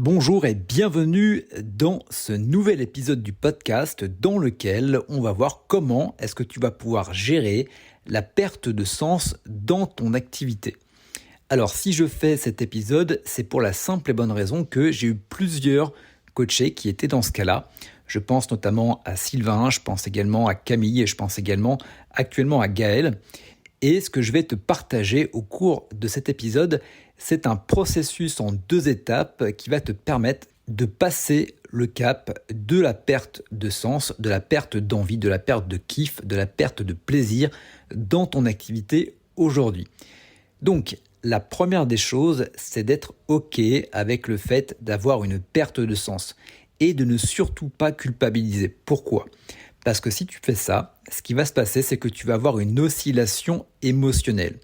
Bonjour et bienvenue dans ce nouvel épisode du podcast dans lequel on va voir comment est-ce que tu vas pouvoir gérer la perte de sens dans ton activité. Alors si je fais cet épisode, c'est pour la simple et bonne raison que j'ai eu plusieurs coachés qui étaient dans ce cas-là. Je pense notamment à Sylvain, je pense également à Camille et je pense également actuellement à Gaël. Et ce que je vais te partager au cours de cet épisode, c'est un processus en 2 étapes qui va te permettre de passer le cap de la perte de sens, de la perte d'envie, de la perte de kiff, de la perte de plaisir dans ton activité aujourd'hui. Donc, la première des choses, c'est d'être OK avec le fait d'avoir une perte de sens et de ne surtout pas culpabiliser. Pourquoi ? Parce que si tu fais ça, ce qui va se passer, c'est que tu vas avoir une oscillation émotionnelle.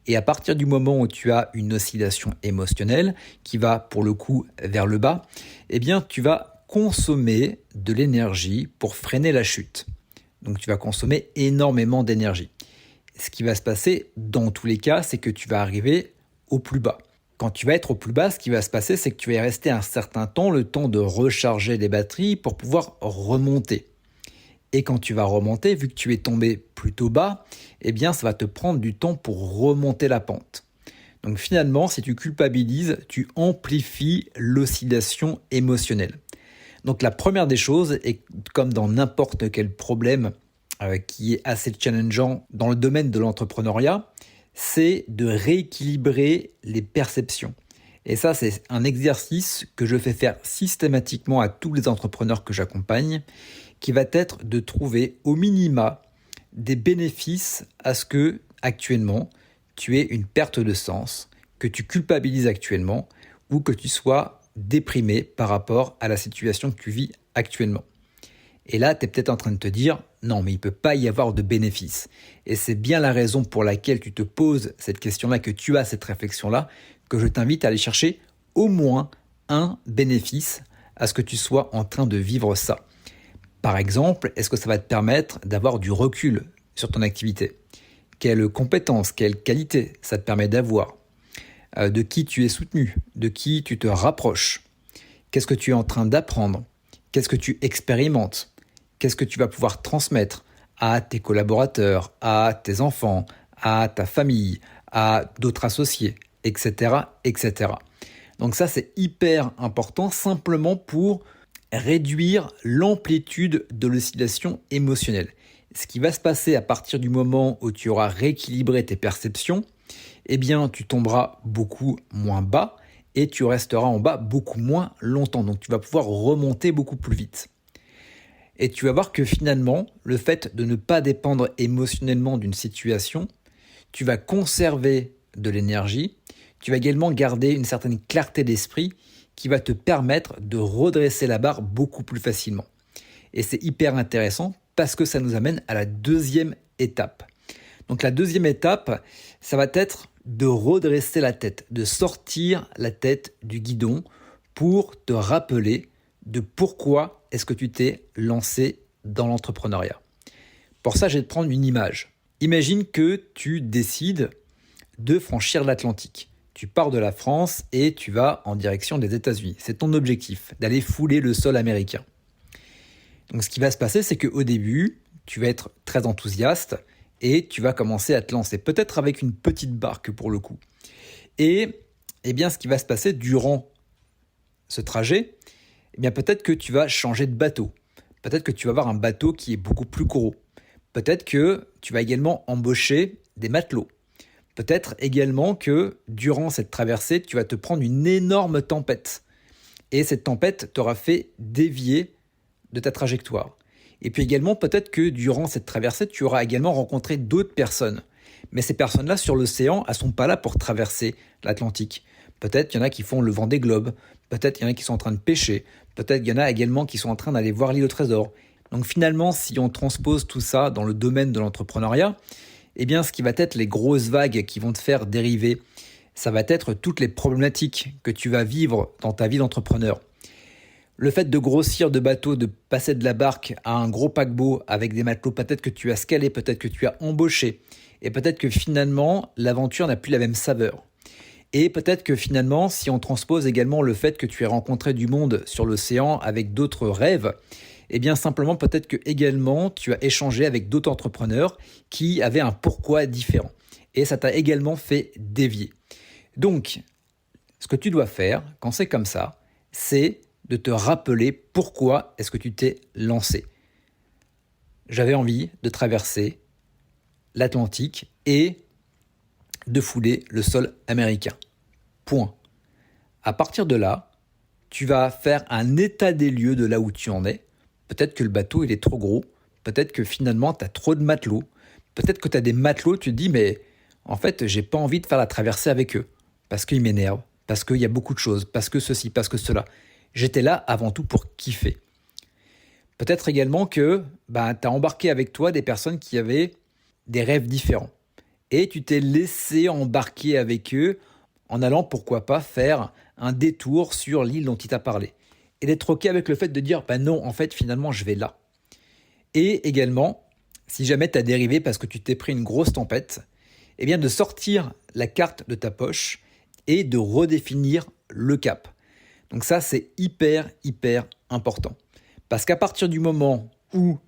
Et à partir du moment où tu as une oscillation émotionnelle qui va pour le coup vers le bas, eh bien tu vas consommer de l'énergie pour freiner la chute. Donc tu vas consommer énormément d'énergie. Ce qui va se passer dans tous les cas, c'est que tu vas arriver au plus bas. Quand tu vas être au plus bas, ce qui va se passer, c'est que tu vas y rester un certain temps, le temps de recharger les batteries pour pouvoir remonter. Et quand tu vas remonter, vu que tu es tombé plutôt bas, eh bien ça va te prendre du temps pour remonter la pente. Donc finalement, si tu culpabilises, tu amplifies l'oscillation émotionnelle. Donc la première des choses, et comme dans n'importe quel problème qui est assez challengeant dans le domaine de l'entrepreneuriat, c'est de rééquilibrer les perceptions. Et ça, c'est un exercice que je fais faire systématiquement à tous les entrepreneurs que j'accompagne, qui va être de trouver au minima des bénéfices à ce que, actuellement, tu aies une perte de sens, que tu culpabilises actuellement ou que tu sois déprimé par rapport à la situation que tu vis actuellement. Et là, tu es peut-être en train de te dire « Non, mais il ne peut pas y avoir de bénéfices ». Et c'est bien la raison pour laquelle tu te poses cette question-là, que tu as cette réflexion-là, que je t'invite à aller chercher au moins un bénéfice à ce que tu sois en train de vivre ça. Par exemple, est-ce que ça va te permettre d'avoir du recul sur ton activité ? Quelles compétences, quelles qualités ça te permet d'avoir ? De qui tu es soutenu ? De qui tu te rapproches ? Qu'est-ce que tu es en train d'apprendre ? Qu'est-ce que tu expérimentes ? Qu'est-ce que tu vas pouvoir transmettre à tes collaborateurs, à tes enfants, à ta famille, à d'autres associés, etc., etc. Donc ça, c'est hyper important simplement pour réduire l'amplitude de l'oscillation émotionnelle. Ce qui va se passer à partir du moment où tu auras rééquilibré tes perceptions, eh bien tu tomberas beaucoup moins bas et tu resteras en bas beaucoup moins longtemps. Donc tu vas pouvoir remonter beaucoup plus vite. Et tu vas voir que finalement, le fait de ne pas dépendre émotionnellement d'une situation, tu vas conserver de l'énergie, tu vas également garder une certaine clarté d'esprit qui va te permettre de redresser la barre beaucoup plus facilement. Et c'est hyper intéressant parce que ça nous amène à la deuxième étape. Donc la deuxième étape, ça va être de redresser la tête, de sortir la tête du guidon pour te rappeler de pourquoi est-ce que tu t'es lancé dans l'entrepreneuriat. Pour ça, je vais te prendre une image. Imagine que tu décides de franchir l'Atlantique. Tu pars de la France et tu vas en direction des États-Unis. C'est ton objectif, d'aller fouler le sol américain. Donc ce qui va se passer, c'est qu'au début, tu vas être très enthousiaste et tu vas commencer à te lancer, peut-être avec une petite barque pour le coup. Et bien, ce qui va se passer durant ce trajet, peut-être que tu vas changer de bateau. Peut-être que tu vas avoir un bateau qui est beaucoup plus gros. Peut-être que tu vas également embaucher des matelots. Peut-être également que durant cette traversée, tu vas te prendre une énorme tempête. Et cette tempête t'aura fait dévier de ta trajectoire. Et puis également, peut-être que durant cette traversée, tu auras également rencontré d'autres personnes. Mais ces personnes-là, sur l'océan, elles ne sont pas là pour traverser l'Atlantique. Peut-être qu'il y en a qui font le Vendée Globe. Peut-être qu'il y en a qui sont en train de pêcher. Peut-être qu'il y en a également qui sont en train d'aller voir l'île au trésor. Donc finalement, si on transpose tout ça dans le domaine de l'entrepreneuriat, eh bien, ce qui va être les grosses vagues qui vont te faire dériver, ça va être toutes les problématiques que tu vas vivre dans ta vie d'entrepreneur. Le fait de grossir de bateau, de passer de la barque à un gros paquebot avec des matelots, peut-être que tu as scalé, peut-être que tu as embauché, et peut-être que finalement, l'aventure n'a plus la même saveur. Et peut-être que finalement, si on transpose également le fait que tu aies rencontré du monde sur l'océan avec d'autres rêves, eh bien simplement peut-être que également tu as échangé avec d'autres entrepreneurs qui avaient un pourquoi différent. Et ça t'a également fait dévier. Donc, ce que tu dois faire quand c'est comme ça, c'est de te rappeler pourquoi est-ce que tu t'es lancé. J'avais envie de traverser l'Atlantique et de fouler le sol américain. Point. À partir de là, tu vas faire un état des lieux de là où tu en es. Peut-être que le bateau il est trop gros, peut-être que finalement tu as trop de matelots, peut-être que tu as des matelots, tu te dis mais en fait j'ai pas envie de faire la traversée avec eux, parce qu'ils m'énervent, parce qu'il y a beaucoup de choses, parce que ceci, parce que cela. J'étais là avant tout pour kiffer. Peut-être également que tu as embarqué avec toi des personnes qui avaient des rêves différents. Et tu t'es laissé embarquer avec eux en allant, pourquoi pas, faire un détour sur l'île dont il t'a parlé. Et d'être OK avec le fait de dire, non, en fait, finalement, je vais là. Et également, si jamais tu as dérivé parce que tu t'es pris une grosse tempête, eh bien de sortir la carte de ta poche et de redéfinir le cap. Donc ça, c'est hyper, hyper important. Parce qu'à partir du moment où,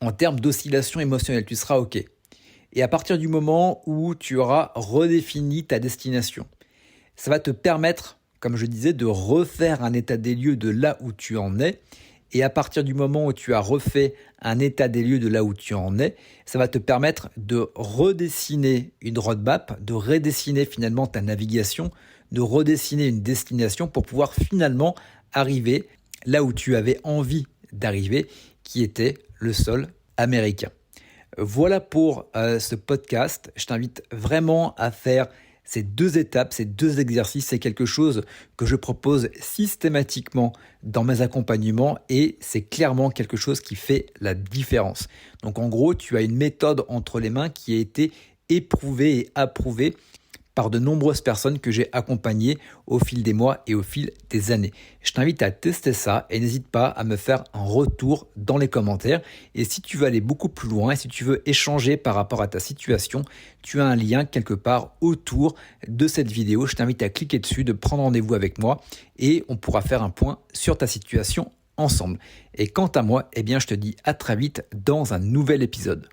en termes d'oscillation émotionnelle, tu seras OK, et à partir du moment où tu auras redéfini ta destination, ça va te permettre, comme je disais, de refaire un état des lieux de là où tu en es. Et à partir du moment où tu as refait un état des lieux de là où tu en es, ça va te permettre de redessiner une roadmap, de redessiner finalement ta navigation, de redessiner une destination pour pouvoir finalement arriver là où tu avais envie d'arriver, qui était le sol américain. Voilà pour ce podcast. Je t'invite vraiment à faire ces 2 étapes, ces 2 exercices. C'est quelque chose que je propose systématiquement dans mes accompagnements et c'est clairement quelque chose qui fait la différence. Donc en gros, tu as une méthode entre les mains qui a été éprouvée et approuvée par de nombreuses personnes que j'ai accompagnées au fil des mois et au fil des années. Je t'invite à tester ça et n'hésite pas à me faire un retour dans les commentaires. Et si tu veux aller beaucoup plus loin et si tu veux échanger par rapport à ta situation, tu as un lien quelque part autour de cette vidéo. Je t'invite à cliquer dessus, de prendre rendez-vous avec moi et on pourra faire un point sur ta situation ensemble. Et quant à moi, je te dis à très vite dans un nouvel épisode.